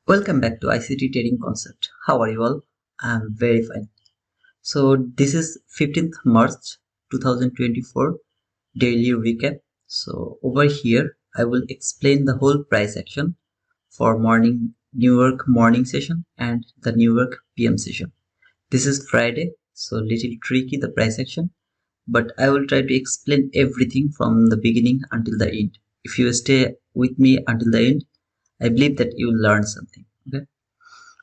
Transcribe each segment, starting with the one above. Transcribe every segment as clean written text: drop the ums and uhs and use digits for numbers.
Welcome back to ICT Trading Concept. How are you all? I'm very fine. So this is 15th March 2024 daily recap. So over here I will explain the whole price action for morning New York morning session and the New York PM session. This is Friday, so little tricky the price action, but I will try to explain everything from the beginning until the end. If you stay with me until the end, I believe that you will learn something. Okay.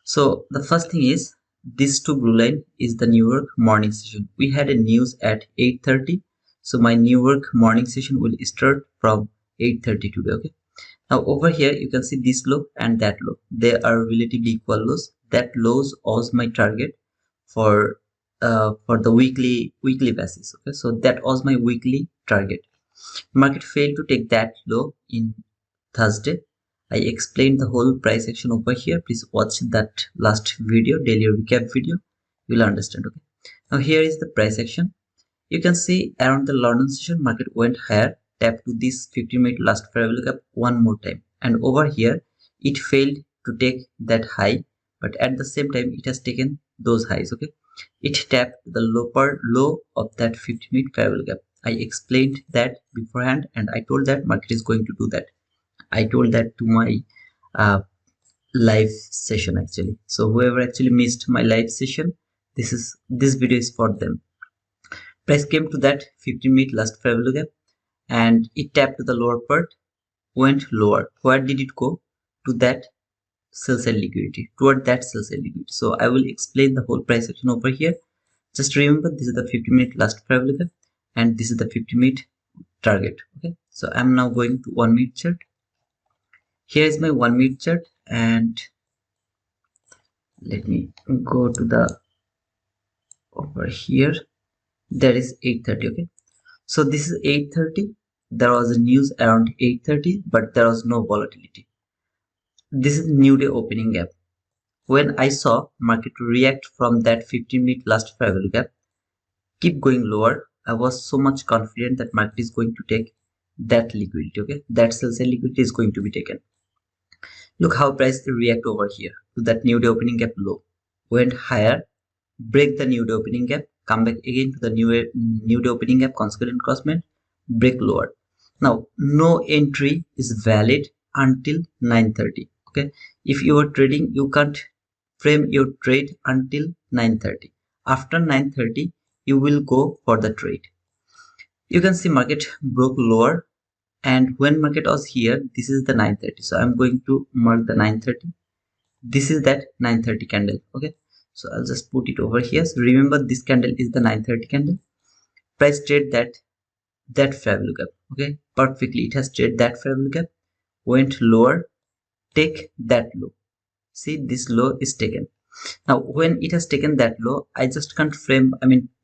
So the first thing is this two blue line is the New York morning session. We had a news at 8:30. So my New York morning session will start from 8:30 today. Okay. Now over here you can see this low and that low. They are relatively equal lows. That lows was my target for the weekly basis. Okay. So that was my weekly target. Market failed to take that low in Thursday. I explained the whole price action over here. Please watch that last video, daily recap video. You will understand. Okay. Now here is the price action. You can see around the London session, market went higher, tapped to this 50-minute last fair value gap one more time, and over here it failed to take that high, but at the same time it has taken those highs. Okay, it tapped the lower low of that 50-minute fair value gap. I explained that beforehand, and I told that market is going to do that. I told that to my uh, live session actually. So whoever actually missed my live session, this video is for them. Price came to that 50-minute last fair value gap and it tapped to the lower part, went lower. Where did it go? To that sell side liquidity, toward that sell side liquidity. So I will explain the whole price action over here. Just remember, this is the 50-minute last fair value gap and this is the 50-minute target. Okay, so I'm now going to 1 minute chart. Here is my 1 minute chart, and let me go to the over here. That is 8:30. Okay, so this is 8:30. There was a news around 8:30, but there was no volatility. This is new day opening gap. When I saw market react from that 15-minute last fair value gap, keep going lower, I was so much confident that market is going to take that liquidity. Okay, that sell side liquidity is going to be taken. Look how price react over here to that new day opening gap low. Went higher, break the new day opening gap, come back again to the new day opening gap, consequent crossment, break lower. Now no entry is valid until 9:30. Okay, if you are trading, you can't frame your trade until 9:30. After 9:30 you will go for the trade. You can see market broke lower, and when market was here, this is the 9:30. So I'm going to mark the 9:30. This is that 9:30 candle. Okay, so I'll just put it over here. So remember, this candle is the 9:30 candle. Price trade that fair value gap. Okay, perfectly it has traded that fair value gap, went lower, take that low. See, this low is taken. Now when it has taken that low, I just can't frame,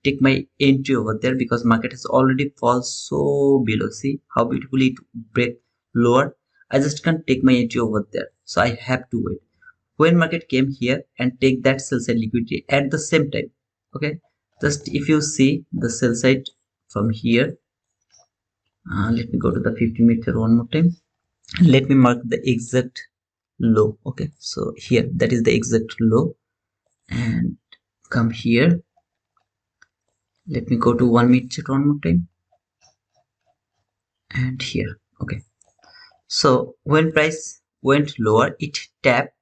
take my entry over there because market has already fallen so below. See how beautifully it break lower. I just can't take my entry over there, so I have to wait. When market came here and take that sell side liquidity at the same time. Okay, just if you see the sell side from here, let me go to the 50-minute one more time. Let me mark the exact low. Okay, so here, that is the exact low, and come here. Let me go to 1 minute chart one more time, and here. Okay, so when price went lower, it tapped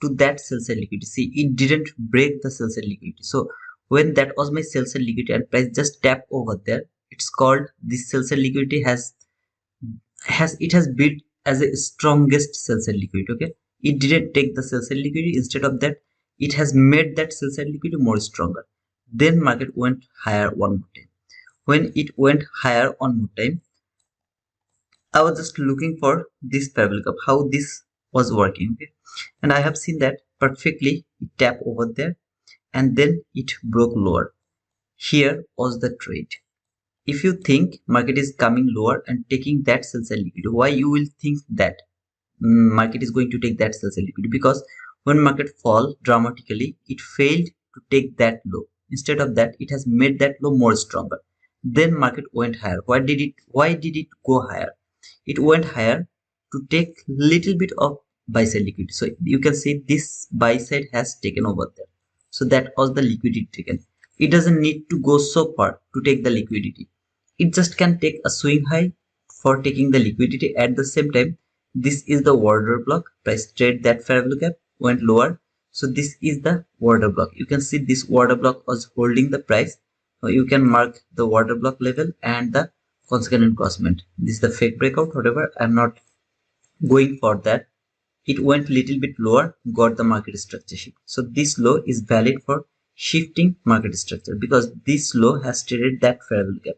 to that sell side liquidity. See, it didn't break the sell side liquidity. So when that was my sell side liquidity and price just tap over there, it's called this sell side liquidity has built as a strongest sell side liquidity. Okay, it didn't take the sell side liquidity. Instead of that, it has made that sell side liquidity more stronger. Then market went higher one more time. When it went higher one more time, I was just looking for this fair value gap, how this was working. Okay, and I have seen that perfectly. It tapped over there and then it broke lower. Here was the trade. If you think market is coming lower and taking that sell side liquidity, why you will think that market is going to take that sell side liquidity? Because when market fall dramatically, it failed to take that low. Instead of that, it has made that low more stronger. Then market went higher. Why did it go higher? It went higher to take little bit of buy side liquidity. So you can see this buy side has taken over there. So that was the liquidity taken. It doesn't need to go so far to take the liquidity. It just can take a swing high for taking the liquidity. At the same time, this is the order block. Price trade that fair value gap, went lower. So this is the order block. You can see this order block was holding the price. You can mark the order block level and the consequent encroachment. This is the fake breakout. However, I'm not going for that. It went little bit lower, got the market structure shift. So this low is valid for shifting market structure because this low has traded that fair value gap.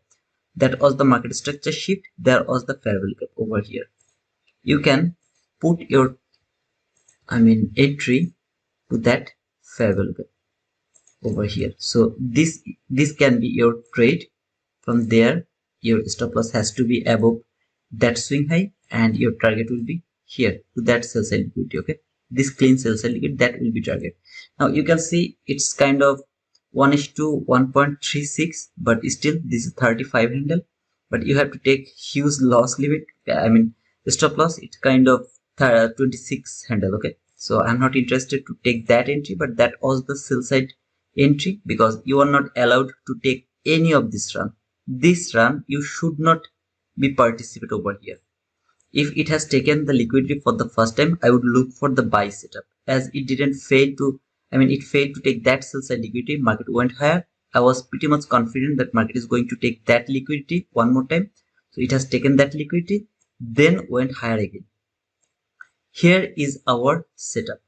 That was the market structure shift. There was the fair value gap over here. You can put your entry to that fair value gap over here. So this can be your trade. From there, your stop loss has to be above that swing high, and your target will be here to that sell side liquidity. Okay, this clean sell side liquidity, that will be target. Now you can see it's kind of 1:1.36, but still this is 35 handle. But you have to take huge loss limit. Stop loss. It's kind of 26 handle. Okay, so I'm not interested to take that entry, but that was the sell side entry because you are not allowed to take any of this run. This run you should not be participate over here. If it has taken the liquidity for the first time, I would look for the buy setup, as it didn't fail to it failed to take that sell side liquidity. Market went higher. I was pretty much confident that market is going to take that liquidity one more time. So it has taken that liquidity, then went higher again. Here is our setup.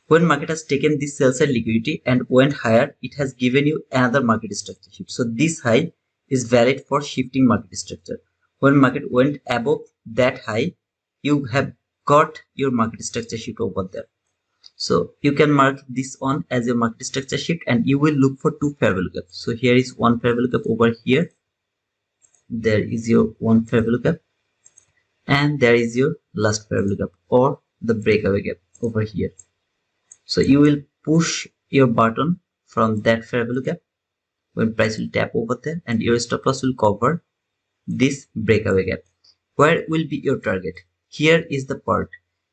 When market has taken this sell side liquidity and went higher, it has given you another market structure shift. So this high is valid for shifting market structure. When market went above that high, you have got your market structure shift over there. So you can mark this on as your market structure shift, and you will look for two fair value gaps. So here is one fair value gap over here. There is your one fair value gap, and there is your last fair value gap or the breakaway gap over here. So you will push your button from that fair value gap when price will tap over there, and your stop loss will cover this breakaway gap. Where will be your target? Here is the part.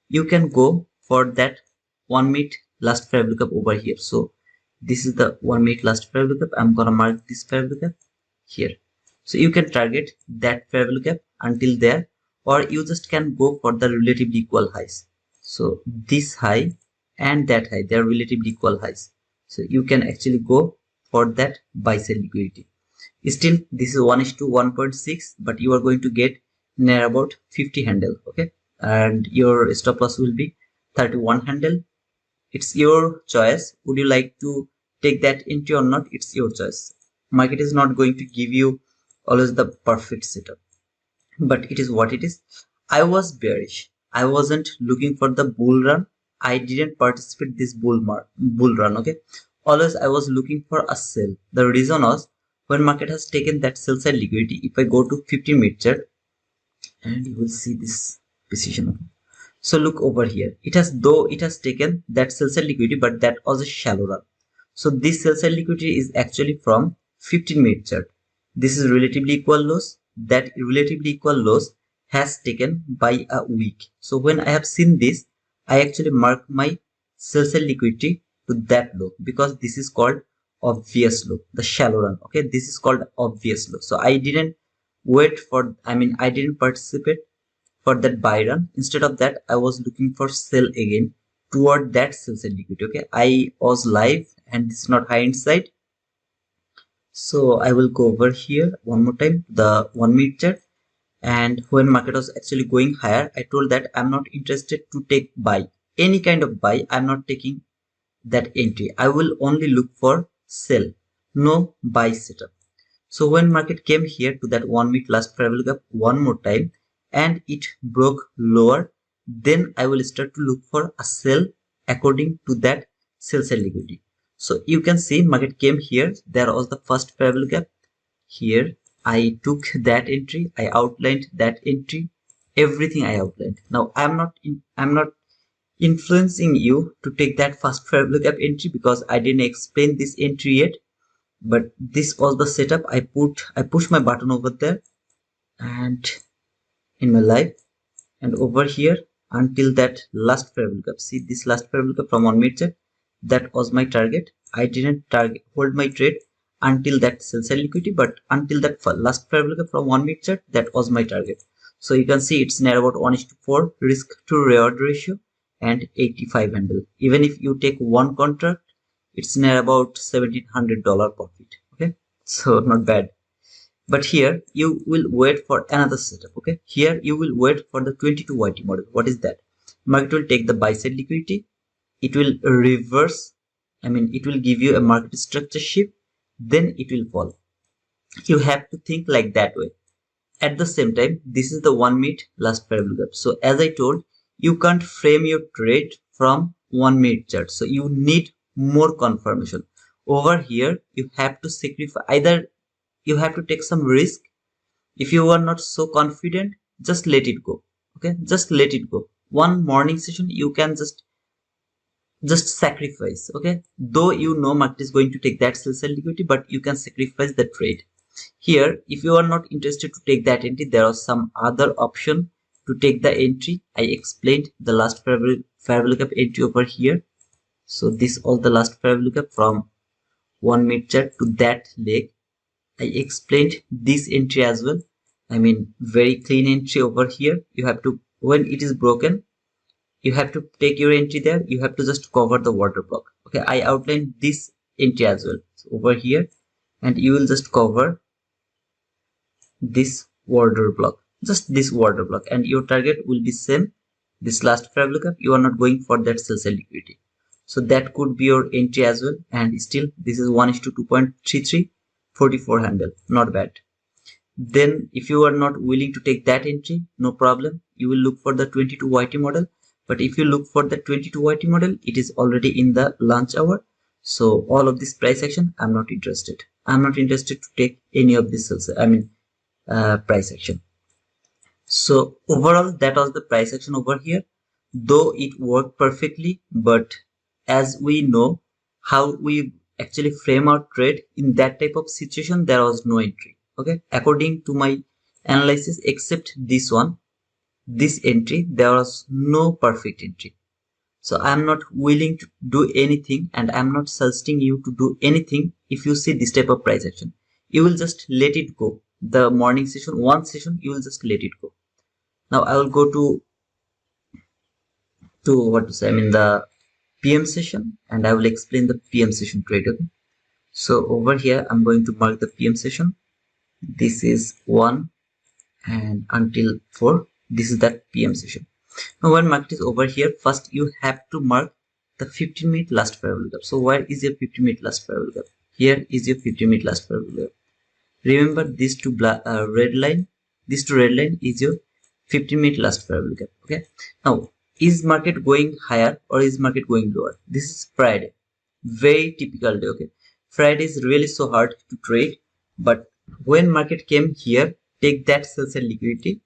You can go for that 1 minute last fair value gap over here. So this is the 1 minute last fair value gap. I'm gonna mark this fair value gap here. So you can target that fair value gap until there, or you just can go for the relatively equal highs. So this high and that high, they are relatively equal highs. So you can actually go for that buy side liquidity. Still, this is 1:1.6, but you are going to get near about 50 handle. Okay, and your stop loss will be 31 handle. It's your choice. Would you like to take that entry or not? It's your choice. Market is not going to give you always the perfect setup, but it is what it is. I was bearish. I wasn't looking for the bull run. I didn't participate this bull run. Okay, always I was looking for a sell. The reason was, when market has taken that sell side liquidity, if I go to 15-minute chart, and you will see this position. Okay? So look over here. It has taken that sell side liquidity, but that was a shallow run. So this sell side liquidity is actually from 15-minute chart. This is relatively equal lows. That relatively equal lows has taken by a week. So when I have seen this, I actually mark my sell side liquidity to that low, because this is called obvious low, the shallow run. Okay, this is called obvious low. So I didn't wait for, I didn't participate for that buy run. Instead of that, I was looking for sell again toward that sell side liquidity. Okay, I was live, and this is not high inside. So I will go over here one more time, the 1 minute chart. And when market was actually going higher, I told that I'm not interested to take buy, any kind of buy. I'm not taking that entry. I will only look for sell, no buy setup. So when market came here to that 1 minute last fair value gap one more time, and it broke lower, then I will start to look for a sell according to that sell side liquidity. So you can see market came here. There was the first fair value gap. Here I took that entry. I outlined that entry. Everything I outlined. Now I'm not influencing you to take that first fair value gap entry, because I didn't explain this entry yet. But this was the setup. I pushed my button over there, and in my live, and over here until that last parallel gap. See this last parallel gap from 1 minute chart, that was my target. I didn't hold my trade until that sell side liquidity, but until that last parallel gap from 1 minute chart, that was my target. So you can see it's near about 1:4 risk to reward ratio and 85 handle. Even if you take one contract, it's near about $1,700 profit. Okay, so not bad. But here you will wait for another setup. Okay, here you will wait for the 22 YT model. What is that? Market will take the buy side liquidity, it will reverse, it will give you a market structure shift, then it will fall. You have to think like that way. At the same time, this is the 1 minute last parallel gap. So as I told, you can't frame your trade from 1 minute chart. So you need more confirmation. Over here, you have to sacrifice, either you have to take some risk. If you are not so confident, just let it go. Okay, just let it go. One morning session, you can just sacrifice. Okay, though you know market is going to take that sell side liquidity, but you can sacrifice the trade. Here, if you are not interested to take that entry, there are some other option to take the entry. I explained the last parallel gap entry over here. So this all the last parallel gap from 1 minute chart to that leg. I explained this entry as well. Very clean entry over here. You have to, when it is broken, you have to take your entry there. You have to just cover the water block. Okay, I outlined this entry as well. So over here, and you will just cover this water block, just this water block, and your target will be same, this last parallel gap. You are not going for that sell side liquidity, so that could be your entry as well. And still this is 1:2.33, 44 handle, not bad. Then if you are not willing to take that entry, no problem, you will look for the 22 YT model. But if you look for the 22 YT model, it is already in the lunch hour, so all of this price action, I'm not interested. I'm not interested to take any of this price action. So overall, that was the price action over here, though it worked perfectly. But as we know how we actually frame our trade in that type of situation, there was no entry. Okay, according to my analysis, except this one, this entry, there was no perfect entry. So I'm not willing to do anything, and I'm not suggesting you to do anything. If you see this type of price action, you will just let it go. The morning session, one session, you will just let it go. Now I will go to the PM session, and I will explain the PM session trade. Okay, so over here I'm going to mark the PM session. This is 1 and until 4. This is that PM session. Now when market is over here, first you have to mark the 15-minute last parallel gap. So where is your 15-minute last parallel gap? Here is your 15-minute last parallel gap. Remember these two red line. This two red line is your 15-minute last parallel gap. Okay. Now is market going higher or is market going lower? This is Friday. Very typical day. Okay. Friday is really so hard to trade, but when market came here, take that sell side liquidity,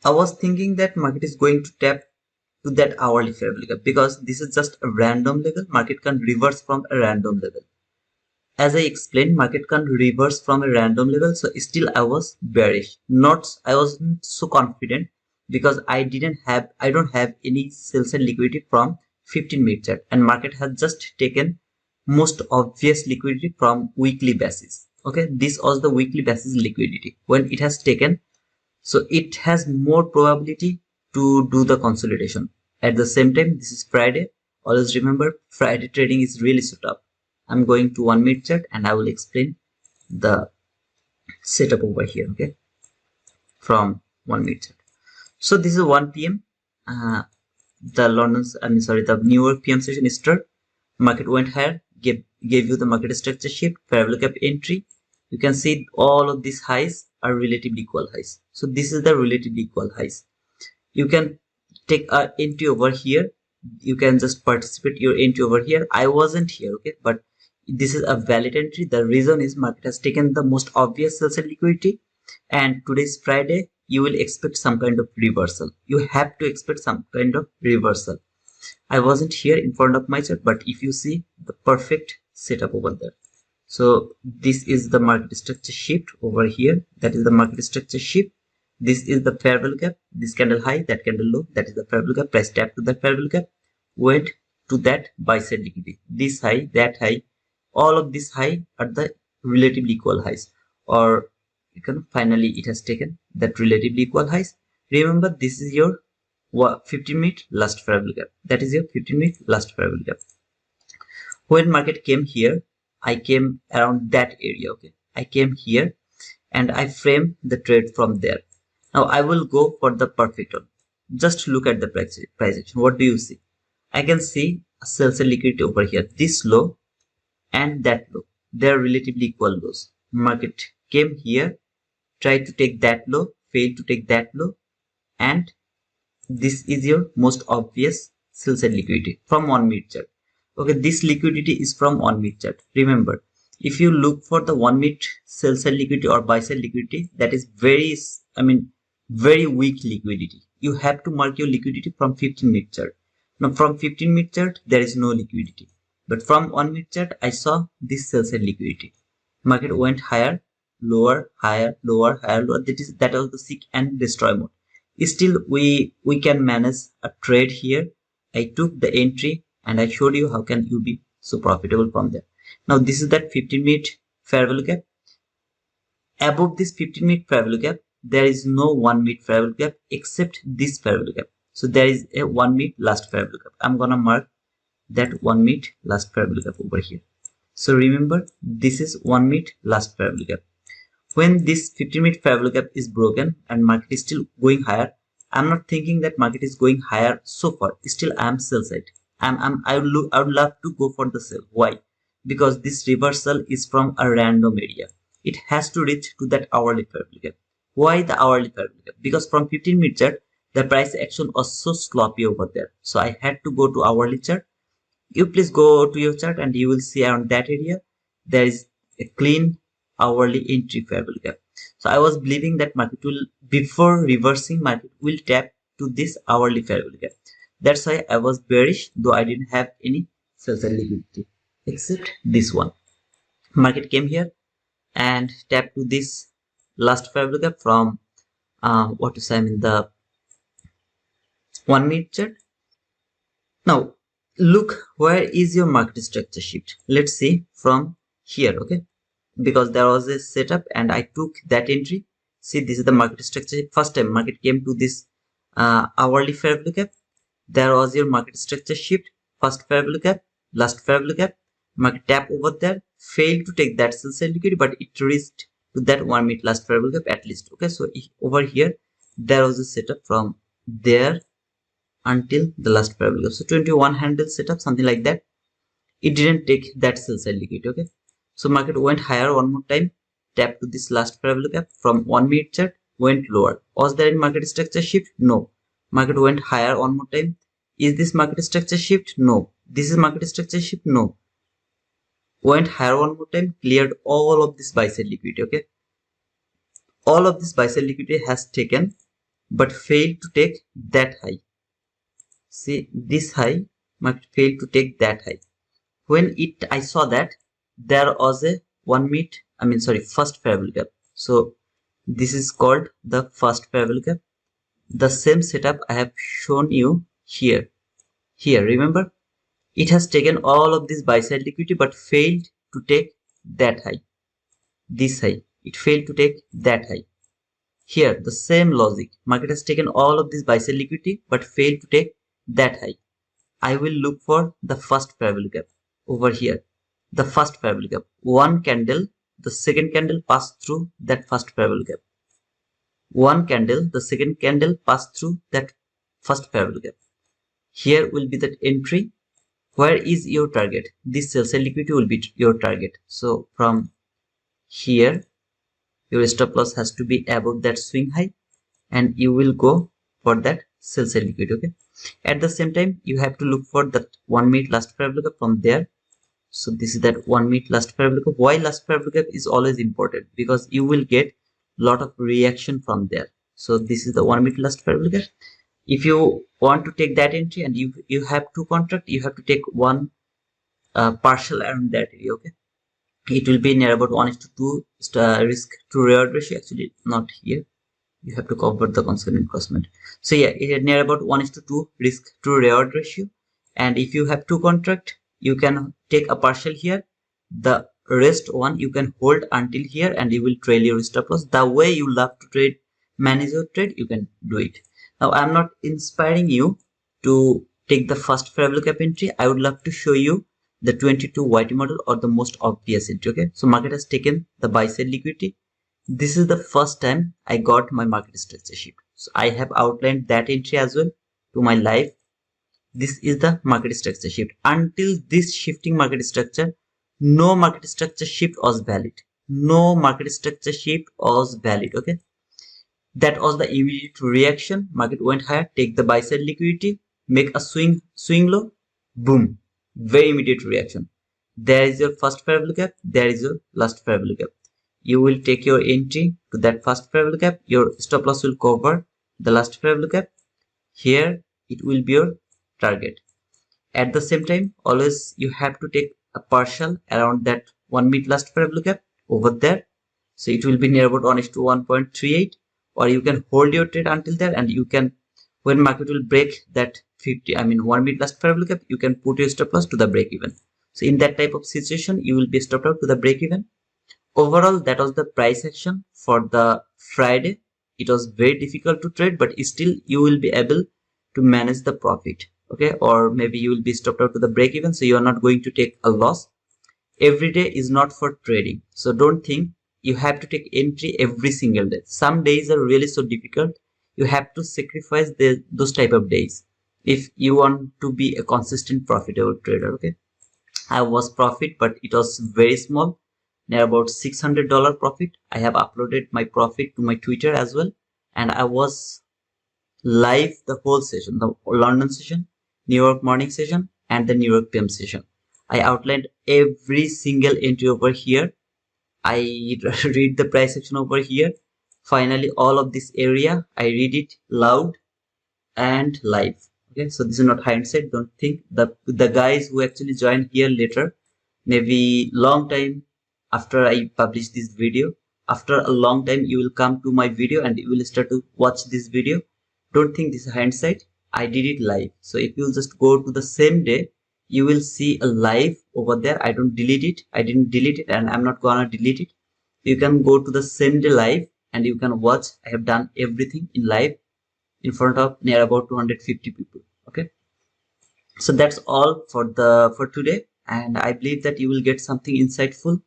I was thinking that market is going to tap to that hourly parallel gap, because this is just a random level. Market can reverse from a random level. As I explained, market can reverse from a random level. So still I was bearish. I wasn't so confident, because I don't have any sell side liquidity from 15-minute chart, and market has just taken most obvious liquidity from weekly basis. Okay, this was the weekly basis liquidity when it has taken, so it has more probability to do the consolidation. At the same time, this is Friday. Always remember, Friday trading is really so tough. I'm going to 1 minute chart and I will explain the setup over here. Okay, from 1 minute chart. So this is 1 p.m. The New York PM session started. Market went higher, gave you the market structure shift, parallel gap entry. You can see all of these highs are relatively equal highs. So this is the relatively equal highs. You can take an entry over here. You can just participate your entry over here. I wasn't here, okay, but this is a valid entry. The reason is market has taken the most obvious sell side liquidity, and today is Friday. You will expect some kind of reversal. You have to expect some kind of reversal. I wasn't here in front of my chart, but if you see the perfect setup over there. So this is the market structure shift over here. That is the market structure shift. This is the fair value gap. This candle high, that candle low, that is the fair value gap. Price tap to the fair value gap, went to that buy side liquidity. This high, that high, all of this high are the relatively equal highs, or you can finally it has taken that relatively equal highs. Remember, this is your 15-minute last fair value gap. That is your 15-minute last fair value gap. When market came here, I came around that area. Okay, I came here and I frame the trade from there. Now I will go for the perfect one. Just look at the price action. What do you see? I can see a sell side liquidity over here. This low and that low, they are relatively equal lows. Market came here, tried to take that low, failed to take that low, and this is your most obvious sell side liquidity from 1 minute chart. Okay, this liquidity is from 1 minute chart. Remember, if you look for the 1 minute sell side liquidity or buy side liquidity, that is very weak liquidity. You have to mark your liquidity from 15-minute chart. Now from 15-minute chart, there is no liquidity. But from 1 minute chart, I saw this sell side liquidity. Market went higher, lower, higher, lower, higher, lower. That was the seek and destroy mode. Still, we can manage a trade here. I took the entry and I showed you how can you be so profitable from there. Now this is that 15-minute fair value gap. Above this 15-minute fair value gap, there is no 1 minute fair value gap except this fair value gap. So there is a 1 minute last fair value gap. I'm gonna mark that 1 minute last fair value gap over here. So remember, this is 1 minute last fair value gap. When this 15-minute fair value gap is broken and market is still going higher, I'm not thinking that market is going higher so far. Still, I am sell side. I would love to go for the sell. Why? Because this reversal is from a random area. It has to reach to that hourly fair value gap. Why the hourly fair value gap? Because from 15-minute chart, the price action was so sloppy over there. So I had to go to hourly chart. You please go to your chart and you will see around that area there is a clean hourly entry fair value gap. So I was believing that market will, before reversing, market will tap to this hourly fair value gap. That's why I was bearish, though I didn't have any sell side liquidity except this one. Market came here and tapped to this last fair value gap from the 1 minute chart. Now look, where is your market structure shift? Let's see from here. Okay, because there was a setup and I took that entry. See, this is the market structure. First time market came to this hourly fair value gap. There was your market structure shift. First fair value gap, last fair value gap. Market tap over there, failed to take that sell side liquidity, but it reached to that 1 minute last fair value gap at least. Okay, so over here there was a setup from there until the last fair value gap. So 21 handle setup, something like that. It didn't take that sell side liquidity. Okay, so market went higher one more time, tapped to this last fair value gap from 1 minute chart, went lower. Was there any market structure shift? No. Market went higher one more time. Is this market structure shift? No. This is market structure shift? No. Went higher one more time, cleared all of this buy side liquidity. Okay, all of this buy side liquidity has taken but failed to take that high. See, this high, market failed to take that high. When I saw that there was a first fair value gap. So this is called the first fair value gap. The same setup I have shown you here. Remember, it has taken all of this buy side liquidity but failed to take that high. This high, it failed to take that high. Here, the same logic. Market has taken all of this buy side liquidity but failed to take that high. I will look for the first fair value gap over here. The first fair value gap. One candle, the second candle passed through that first fair value gap. One candle, the second candle passed through that first fair value gap. Here will be that entry. Where is your target? This sell side liquidity will be your target. So from here, your stop loss has to be above that swing high and you will go for that sell side liquidity. Okay, at the same time you have to look for that 1 minute last fair value gap from there. So this is that 1 minute last fair value gap. Why last fair value gap is always important? Because you will get lot of reaction from there. So this is the 1 minute last fair value gap. If you want to take that entry and you have two contract, you have to take one partial around that area. Okay, it will be near about 1:2 risk to reward ratio. Actually not here, you have to cover the consequent investment. So yeah, it is near about 1:2 risk to reward ratio. And if you have two contract, you can take a partial here. The rest one you can hold until here, and you will trail your stop loss. The way you love to trade, manage your trade, you can do it. Now I'm not inspiring you to take the first fair value cap entry. I would love to show you the 22 YT model, or the most obvious entry. Okay, so market has taken the buy side liquidity. This is the first time I got my market structure sheet. So I have outlined that entry as well to my live. This is the market structure shift. Until this shifting market structure, no market structure shift was valid. No market structure shift was valid. Okay. That was the immediate reaction. Market went higher, take the buy side liquidity, make a swing low, boom. Very immediate reaction. There is your first fair value gap. There is your last fair value gap. You will take your entry to that first fair value gap. Your stop loss will cover the last fair value gap. Here it will be your target. At the same time, always you have to take a partial around that 1 minute last fair value gap over there. So it will be near about 1:1.38, or you can hold your trade until there, and you can, when market will break that 1 minute last fair value gap, you can put your stop loss to the break even. So in that type of situation, you will be stopped out to the break even. Overall, that was the price action for the Friday. It was very difficult to trade, but still you will be able to manage the profit. Okay, or maybe you will be stopped out to the break even, so you are not going to take a loss. Every day is not for trading, so don't think you have to take entry every single day. Some days are really so difficult. You have to sacrifice those type of days if you want to be a consistent profitable trader. Okay, I was profit, but it was very small, near about $600 profit. I have uploaded my profit to my Twitter as well, and I was live the whole session, the London session, New York morning session, and the New York PM session. I outlined every single entry over here. I read the price action over here. Finally, all of this area, I read it loud and live. Okay, so this is not hindsight. Don't think the guys who actually joined here later, maybe long time after I publish this video, after a long time you will come to my video and you will start to watch this video. Don't think this is hindsight. I did it live. So if you just go to the same day, you will see a live over there. I don't delete it. I didn't delete it, and I'm not gonna delete it. You can go to the same day live and you can watch. I have done everything in live in front of near about 250 people. Okay, so that's all for today, and I believe that you will get something insightful.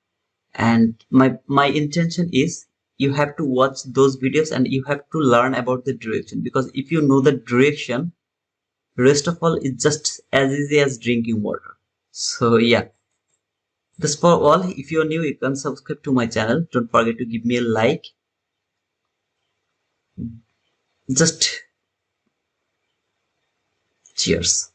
And my intention is you have to watch those videos and you have to learn about the direction, because if you know the direction, rest of all is just as easy as drinking water. So yeah, that's for all. If you're new, you can subscribe to my channel. Don't forget to give me a like. Just cheers.